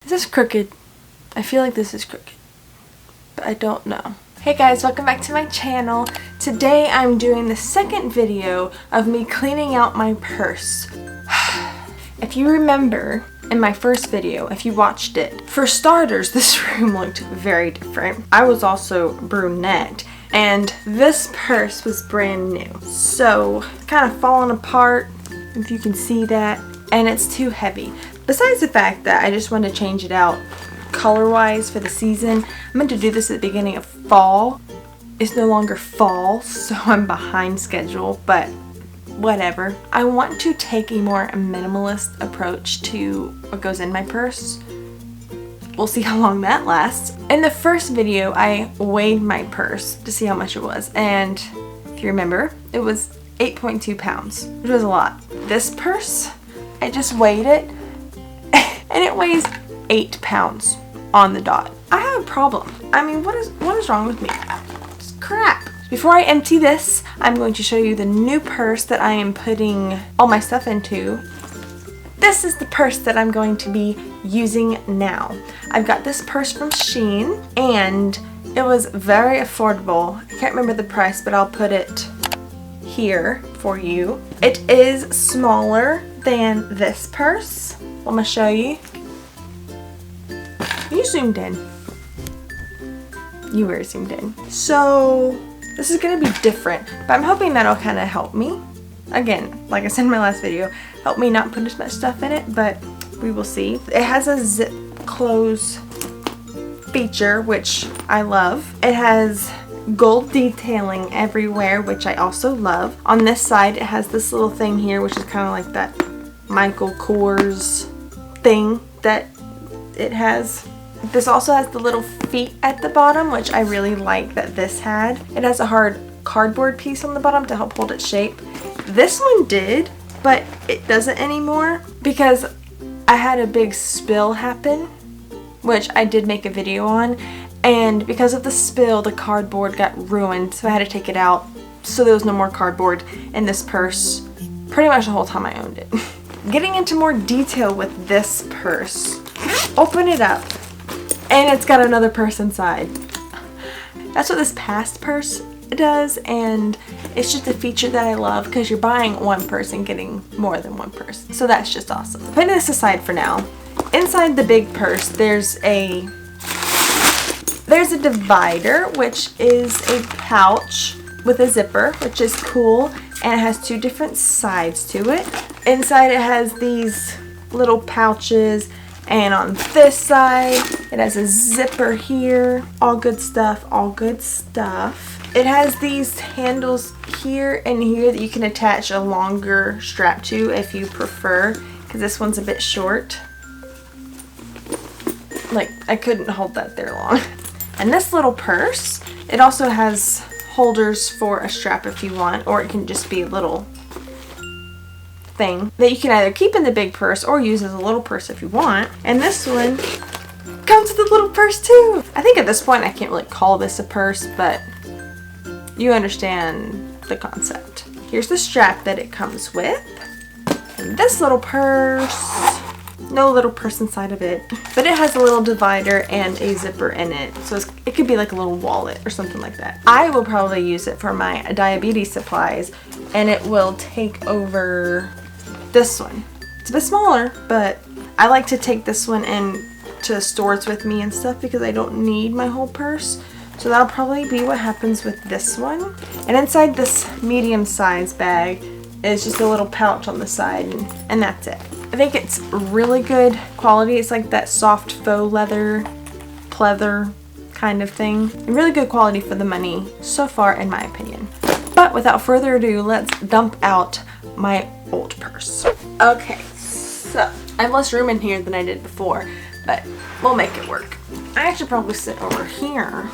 Is this crooked? I feel like this is crooked, but I don't know. Hey guys, welcome back to my channel. Today I'm doing the second video of me cleaning out my purse. If you remember in my first video, if you watched it, for starters, this room looked very different. I was also brunette, and this purse was brand new. So it's kind of falling apart, if you can see that, and it's too heavy. Besides the fact that I just wanted to change it out color-wise for the season. I meant to do this at the beginning of fall. It's no longer fall, so I'm behind schedule, but whatever. I want to take a more minimalist approach to what goes in my purse. We'll see how long that lasts. In the first video, I weighed my purse to see how much it was, and if you remember, it was 8.2 pounds, which was a lot. This purse, I just weighed it, and it weighs 8 pounds on the dot. I have a problem. I mean, what is wrong with me? It's crap. Before I empty this, I'm going to show you the new purse that I am putting all my stuff into. This is the purse that I'm going to be using now. I've got this purse from SHEIN, and it was very affordable. I can't remember the price, but I'll put it here for you. It is smaller than this purse. I'm gonna show you. You zoomed in. You were zoomed in. So this is gonna be different, but I'm hoping that'll kind of help me. Again, like I said in my last video, help me not put as much stuff in it, but we will see. It has a zip close feature, which I love. It has gold detailing everywhere, which I also love. On this side, it has this little thing here, which is kind of like that Michael Kors thing that it has. This also has the little feet at the bottom, which I really like that this had. It has a hard cardboard piece on the bottom to help hold its shape. This one did, but it doesn't anymore because I had a big spill happen, which I did make a video on, and because of the spill, the cardboard got ruined, so I had to take it out, so there was no more cardboard in this purse pretty much the whole time I owned it. Getting into more detail with this purse, open it up, and it's got another purse inside. That's what this past purse does, and it's just a feature that I love because you're buying one purse and getting more than one purse. So that's just awesome. Putting this aside for now, inside the big purse there's a divider, which is a pouch with a zipper, which is cool, and it has two different sides to it. Inside it has these little pouches, and on this side it has a zipper here. All good stuff, all good stuff. It has these handles here and here that you can attach a longer strap to if you prefer, because this one's a bit short. Like, I couldn't hold that there long. And this little purse, it also has holders for a strap if you want, or it can just be a little thing that you can either keep in the big purse or use as a little purse if you want. And this one comes with a little purse too. I think at this point I can't really call this a purse, but you understand the concept. Here's the strap that it comes with. And this little purse, no little purse inside of it, but it has a little divider and a zipper in it, so it could be like a little wallet or something like that. I will probably use it for my diabetes supplies, and it will take over this one. It's a bit smaller, but I like to take this one into stores with me and stuff because I don't need my whole purse. So that'll probably be what happens with this one. And inside this medium-sized bag is just a little pouch on the side, and that's it. I think it's really good quality. It's like that soft faux leather, pleather kind of thing. Really good quality for the money so far, in my opinion. But without further ado, let's dump out my old purse. Okay, so I have less room in here than I did before, but we'll make it work. I should probably sit over here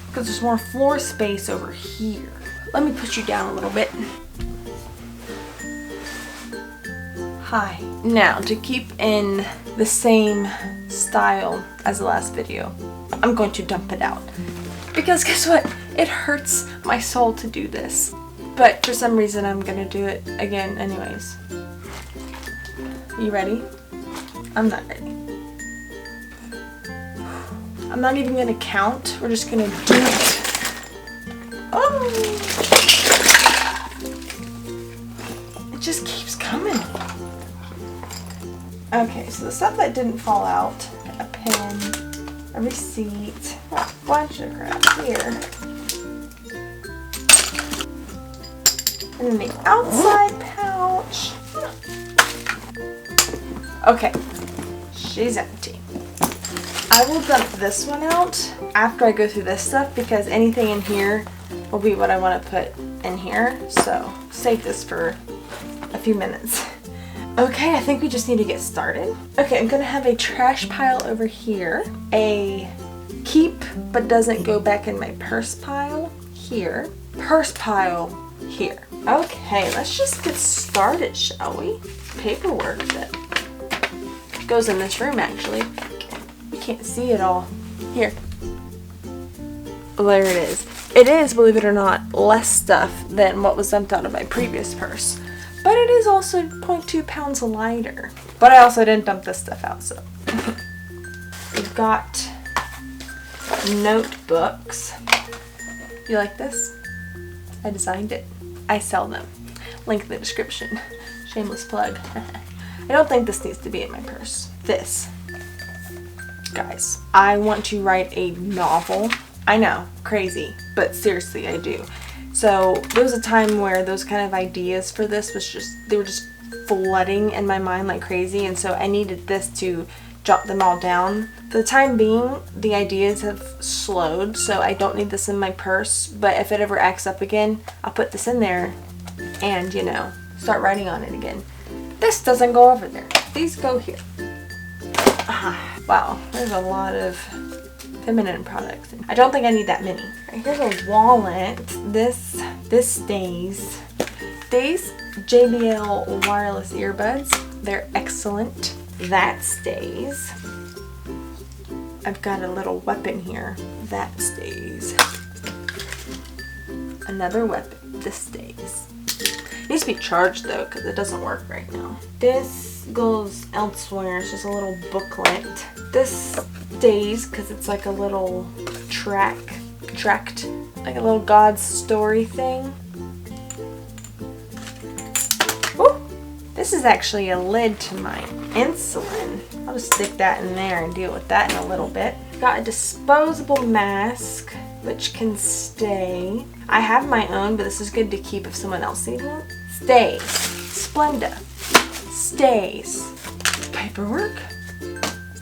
because there's more floor space over here. Let me push you down a little bit. Hi. Now, to keep in the same style as the last video, I'm going to dump it out. Because guess what? It hurts my soul to do this. But for some reason, I'm gonna do it again anyways. You ready? I'm not ready. I'm not even gonna count. We're just gonna do it. Oh! It just keeps coming. Okay, so the stuff that didn't fall out, a pen, a receipt, a bunch of crap here. And then the outside pouch. Okay, she's empty. I will dump this one out after I go through this stuff because anything in here will be what I want to put in here. So save this for a few minutes. Okay, I think we just need to get started. Okay, I'm gonna have a trash pile over here, a keep but doesn't go back in my purse pile here, purse pile here. Okay, let's just get started, shall we? Paperwork that goes in this room, actually. You can't see it all. Here. Well, there it is. It is, believe it or not, less stuff than what was dumped out of my previous purse. But it is also 0.2 pounds lighter. But I also didn't dump this stuff out, so. We've got notebooks. You like this? I designed it. I sell them. Link in the description. Shameless plug. I don't think this needs to be in my purse. This. Guys, I want to write a novel. I know, crazy, but seriously, I do. So there was a time where those kind of ideas for this they were just flooding in my mind like crazy, and so I needed this to jot them all down. For the time being, the ideas have slowed, so I don't need this in my purse, but if it ever acts up again, I'll put this in there and, you know, start writing on it again. This doesn't go over there. These go here. Wow, there's a lot of feminine products. I don't think I need that many. Right, here's a wallet. This stays. These JBL wireless earbuds, they're excellent. That stays. I've got a little weapon here. That stays. Another weapon. This stays. It needs to be charged though, because it doesn't work right now. This goes elsewhere. It's just a little booklet. This stays because it's like a little tract, like a little God's story thing. Ooh, this is actually a lid to my insulin. I'll just stick that in there and deal with that in a little bit. Got a disposable mask, which can stay. I have my own, but this is good to keep if someone else needs one. Stays. Splenda. Stays. Paperwork.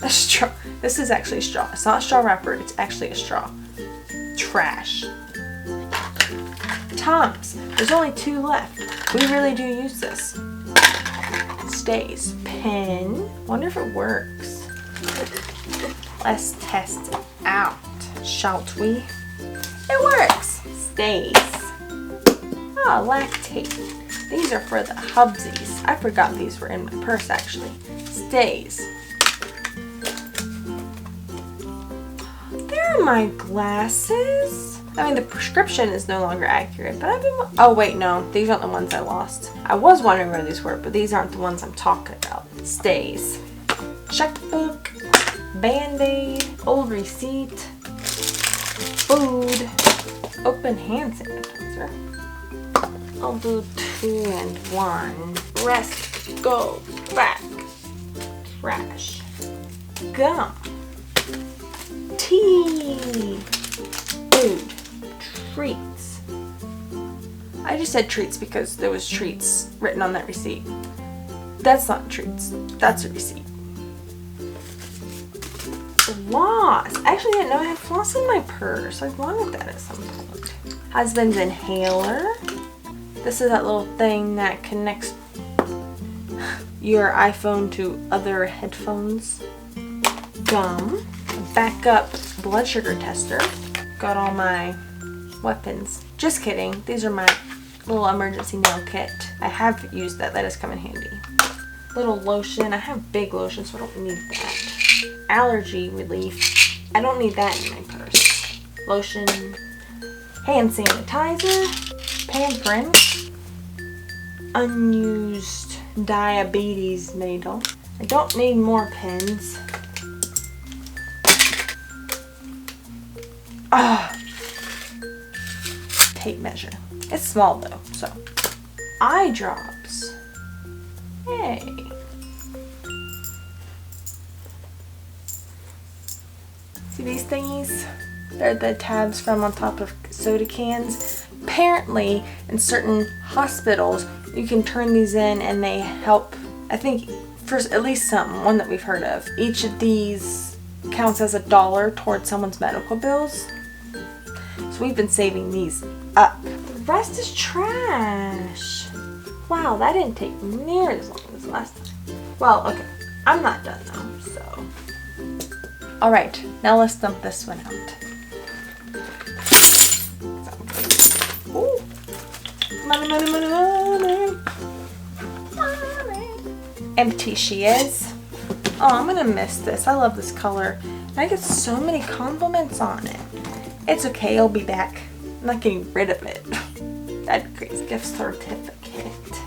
A straw. This is actually a straw. It's not a straw wrapper. It's actually a straw. Trash. Tums. There's only 2 left. We really do use this. Stays. Pen. Wonder if it works. Let's test it out. Shall we? It works. Stays. Oh, lactate. These are for the hubsies. I forgot these were in my purse actually. Stays. There are my glasses. I mean, the prescription is no longer accurate, but I've been... Oh, wait, no. These aren't the ones I lost. I was wondering where these were, but these aren't the ones I'm talking about. Stays. Checkbook. Band-Aid. Old receipt. Food. Open hand sanitizer. I'll do 2 and 1. Rest. Go. Back. Trash. Gum. Tea. Food. Treats. I just said treats because there was treats written on that receipt. That's not treats. That's a receipt. Floss. I actually didn't know I had floss in my purse. I wanted that at some point. Husband's inhaler. This is that little thing that connects your iPhone to other headphones. Gum. Backup blood sugar tester. Got all my weapons. Just kidding. These are my little emergency nail kit. I have used that. That has come in handy. Little lotion. I have big lotion, so I don't need that. Allergy relief. I don't need that in my purse. Lotion. Hand sanitizer. Pampering. Unused diabetes needle. I don't need more pens. Tape measure. It's small though, so. Eye drops. Hey. See these thingies? They're the tabs from on top of soda cans. Apparently, in certain hospitals, you can turn these in and they help, I think, for at least one that we've heard of. Each of these counts as $1 towards someone's medical bills. So we've been saving these up. The rest is trash. Wow, that didn't take near as long as last time. Well, okay, I'm not done though, so. All right, now let's dump this one out. Ooh. Money, money, money, money. Money. Empty she is. Oh, I'm gonna miss this. I love this color. And I get so many compliments on it. It's okay, it'll be back. I'm not getting rid of it. That'd be great. Gift certificate.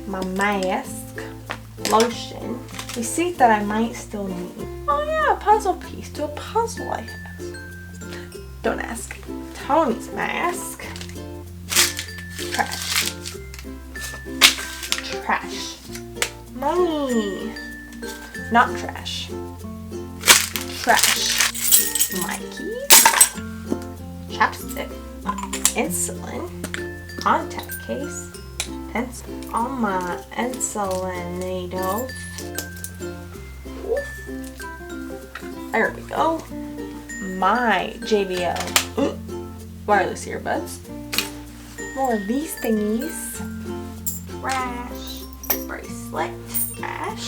My mask. Lotion. Receipt that I might still need. Oh yeah, a puzzle piece to a puzzle I have. Don't ask. Tony's mask. Trash. Trash. Money. Not trash. Trash. Mikey. Chapstick. Insulin. Contact case. Pencil. All my insulin needles. Oof. There we go. My JBL wireless earbuds. More of these thingies. Trash. Bracelet. Trash.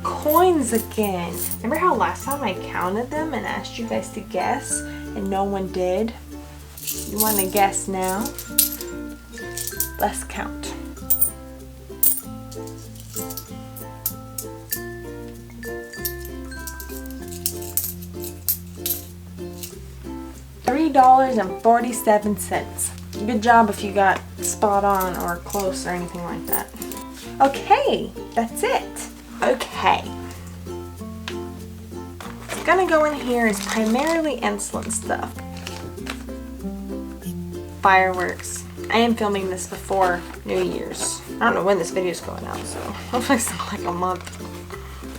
Coins again. Remember how last time I counted them and asked you guys to guess and no one did? You want to guess now? Let's count. $3.47. Good job if you got spot on or close or anything like that. Okay, that's it. Okay. What's gonna go in here is primarily insulin stuff. Fireworks. I am filming this before New Year's. I don't know when this video is going out, so hopefully it's not like a month.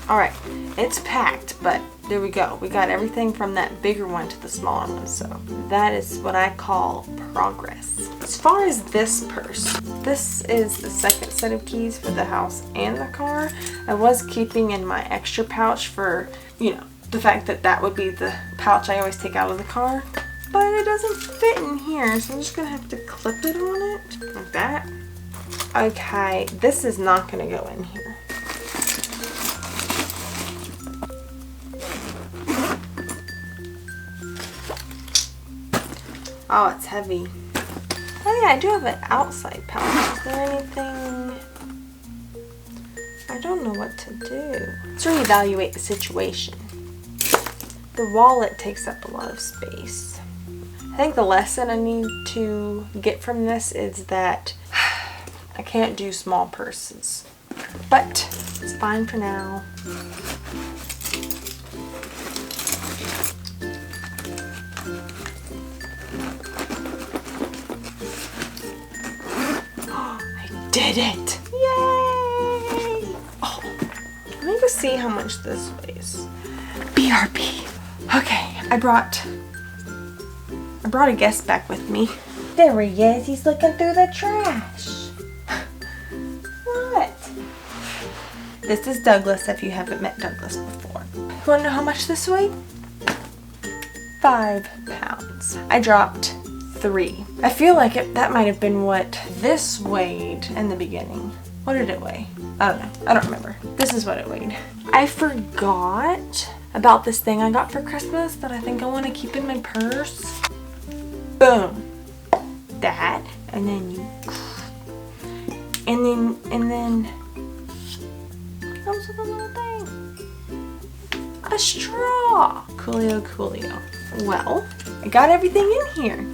Alright, it's packed, but there we go. We got everything from that bigger one to the smaller one, so that is what I call progress. As far as this purse, this is the second set of keys for the house and the car. I was keeping in my extra pouch for, you know, the fact that that would be the pouch I always take out of the car. But it doesn't fit in here, so I'm just gonna have to clip it on it, like that. Okay, this is not gonna go in here. Oh, it's heavy. Oh yeah, I do have an outside pouch. Is there anything? I don't know what to do. Let's reevaluate the situation. The wallet takes up a lot of space. I think the lesson I need to get from this is that I can't do small purses. But it's fine for now. Did it! Yay! Oh, let me go see how much this weighs. BRB. Okay, I brought a guest back with me. There he is. He's looking through the trash. What? This is Douglas. If you haven't met Douglas before, you want to know how much this weighed? 5 pounds. I dropped 3. I feel like that might have been what this weighed in the beginning. What did it weigh? I don't know. I don't remember. This is what it weighed. I forgot about this thing I got for Christmas that I think I want to keep in my purse. Boom. That. And then you... And then... comes with a little thing. A straw. Coolio, coolio. Well, I got everything in here.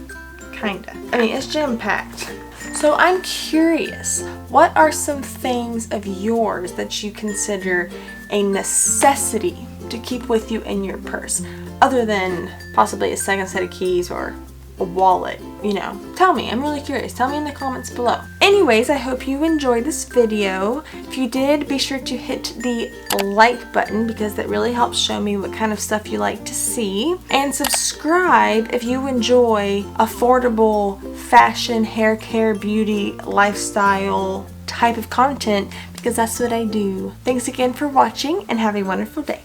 Kinda. I mean, it's jam-packed. So I'm curious, what are some things of yours that you consider a necessity to keep with you in your purse, other than possibly a second set of keys or a wallet, you know. Tell me, I'm really curious. Tell me in the comments below. Anyways, I hope you enjoyed this video. If you did, be sure to hit the like button because that really helps show me what kind of stuff you like to see. And subscribe if you enjoy affordable fashion, hair care, beauty, lifestyle type of content, because that's what I do. Thanks again for watching and have a wonderful day.